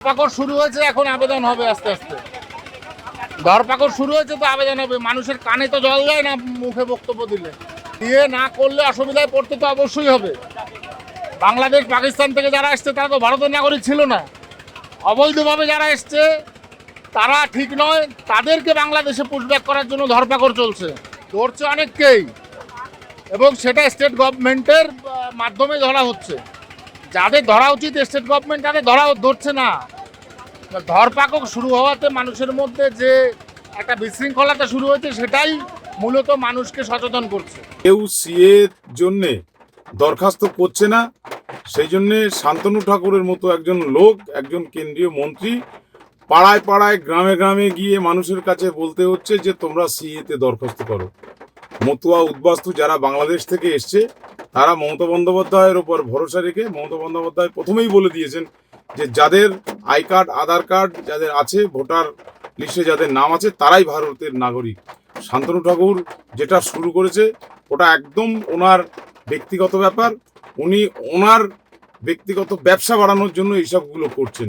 ধরপাকড় শুরু হয়েছে, এখন আবেদন হবে আস্তে আস্তে। ধরপাকড় শুরু হয়েছে তো আবেদন হবে। মানুষের কানে তো জল যায় না মুখে বক্তব্য দিলে। দিয়ে না করলে অসুবিধায় পড়তে তো অবশ্যই হবে। বাংলাদেশ পাকিস্তান থেকে যারা এসছে তারা তো ভারতের নাগরিক ছিল না। অবৈধভাবে যারা এসছে তারা ঠিক নয়, তাদেরকে বাংলাদেশে পুশব্যাক করার জন্য ধরপাকড় চলছে। ধরছে অনেককেই, এবং সেটা স্টেট গভর্নমেন্টের মাধ্যমে ধরা হচ্ছে। যাদের ধরা উচিত স্টেট গভর্নমেন্ট তাদের ধরছে না। ধরপাকড় শুরু হওয়াতে মানুষের মধ্যে যে একটা বিশৃঙ্খলতা শুরু হয়েছে, সেটাই মূলত মানুষকে সচেতন করছে। কেউ সিএ জন্যে দরখাস্ত করছে না, সেই জন্যে শান্তনু ঠাকুরের মতো একজন লোক, একজন কেন্দ্রীয় মন্ত্রী পাড়ায় পাড়ায় গ্রামে গ্রামে গিয়ে মানুষের কাছে বলতে হচ্ছে যে তোমরা সিএতে দরখাস্ত করো। মতুয়া উদ্বাস্তু যারা বাংলাদেশ থেকে এসছে তারা মমতা বন্দ্যোপাধ্যায়ের ওপর ভরসা রেখে, মমতা বন্দ্যোপাধ্যায় প্রথমেই বলে দিয়েছেন যে যাদের আই কার্ড, আধার কার্ড যাদের আছে, ভোটার লিস্টে যাদের নাম আছে, তারাই ভারতের নাগরিক। শান্তনু ঠাকুর যেটা শুরু করেছে ওটা একদম ওনার ব্যক্তিগত ব্যাপার। উনি ওনার ব্যক্তিগত ব্যবসা বাড়ানোর জন্য এইসবগুলো করছেন।